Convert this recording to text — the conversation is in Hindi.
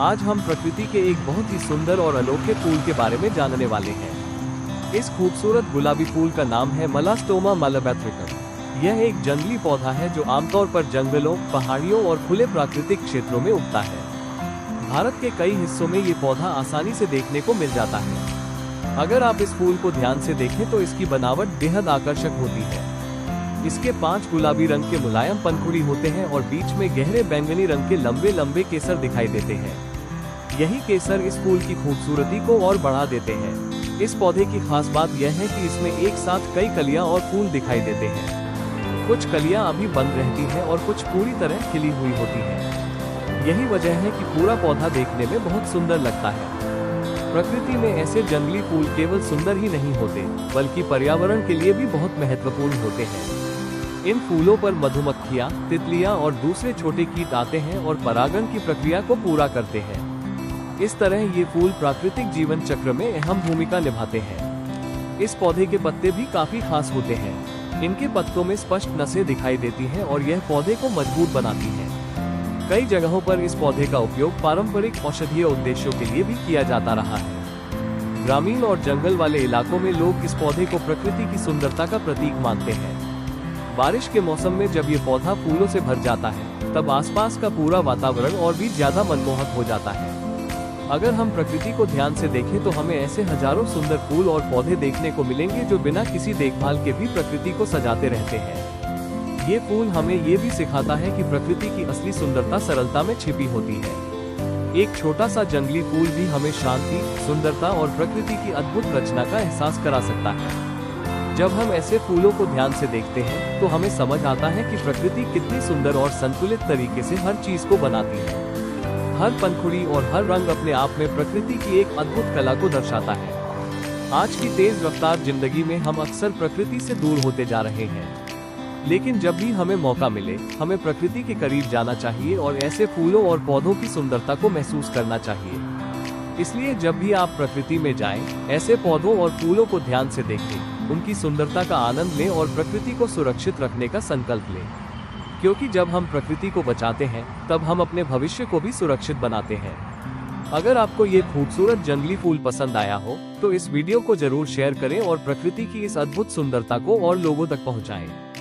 आज हम प्रकृति के एक बहुत ही सुंदर और अनोखे फूल के बारे में जानने वाले हैं। इस खूबसूरत गुलाबी फूल का नाम है मेलास्टोमा मालाबैथ्रिकम। यह एक जंगली पौधा है जो आमतौर पर जंगलों, पहाड़ियों और खुले प्राकृतिक क्षेत्रों में उगता है। भारत के कई हिस्सों में ये पौधा आसानी से देखने को मिल जाता है। अगर आप इस फूल को ध्यान से देखें तो इसकी बनावट बेहद आकर्षक होती है। इसके 5 गुलाबी रंग के मुलायम पंखुड़ी होते हैं और बीच में गहरे बैंगनी रंग के लंबे लंबे केसर दिखाई देते हैं। यही केसर इस फूल की खूबसूरती को और बढ़ा देते हैं। इस पौधे की खास बात यह है कि इसमें एक साथ कई कलियां और फूल दिखाई देते हैं। कुछ कलियां अभी बंद रहती हैं और कुछ पूरी तरह खिली हुई होती हैं। यही वजह है कि पूरा पौधा देखने में बहुत सुंदर लगता है। प्रकृति में ऐसे जंगली फूल केवल सुंदर ही नहीं होते, बल्कि पर्यावरण के लिए भी बहुत महत्वपूर्ण होते हैं। इन फूलों पर मधुमक्खियाँ, तितलियाँ और दूसरे छोटे कीट आते हैं और परागण की प्रक्रिया को पूरा करते हैं। इस तरह ये फूल प्राकृतिक जीवन चक्र में अहम भूमिका निभाते हैं। इस पौधे के पत्ते भी काफी खास होते हैं। इनके पत्तों में स्पष्ट नसें दिखाई देती हैं और यह पौधे को मजबूत बनाती है। कई जगहों पर इस पौधे का उपयोग पारंपरिक औषधीय उद्देश्यों के लिए भी किया जाता रहा है। ग्रामीण और जंगल वाले इलाकों में लोग इस पौधे को प्रकृति की सुंदरता का प्रतीक मानते हैं। बारिश के मौसम में जब ये पौधा फूलों से भर जाता है, तब आसपास का पूरा वातावरण और भी ज्यादा मनमोहक हो जाता है। अगर हम प्रकृति को ध्यान से देखें तो हमें ऐसे हजारों सुंदर फूल और पौधे देखने को मिलेंगे जो बिना किसी देखभाल के भी प्रकृति को सजाते रहते हैं। ये फूल हमें ये भी सिखाता है कि प्रकृति की असली सुंदरता सरलता में छिपी होती है। एक छोटा सा जंगली फूल भी हमें शांति, सुंदरता और प्रकृति की अद्भुत रचना का एहसास करा सकता है। जब हम ऐसे फूलों को ध्यान से देखते हैं तो हमें समझ आता है कि प्रकृति कितनी सुंदर और संतुलित तरीके से हर चीज को बनाती है। हर पंखुड़ी और हर रंग अपने आप में प्रकृति की एक अद्भुत कला को दर्शाता है। आज की तेज रफ्तार जिंदगी में हम अक्सर प्रकृति से दूर होते जा रहे हैं, लेकिन जब भी हमें मौका मिले, हमें प्रकृति के करीब जाना चाहिए और ऐसे फूलों और पौधों की सुंदरता को महसूस करना चाहिए। इसलिए जब भी आप प्रकृति में जाएं, ऐसे पौधों और फूलों को ध्यान से देखें, उनकी सुंदरता का आनंद लें और प्रकृति को सुरक्षित रखने का संकल्प लें। क्योंकि जब हम प्रकृति को बचाते हैं, तब हम अपने भविष्य को भी सुरक्षित बनाते हैं। अगर आपको ये खूबसूरत जंगली फूल पसंद आया हो, तो इस वीडियो को जरूर शेयर करें और प्रकृति की इस अद्भुत सुंदरता को और लोगों तक पहुंचाएं।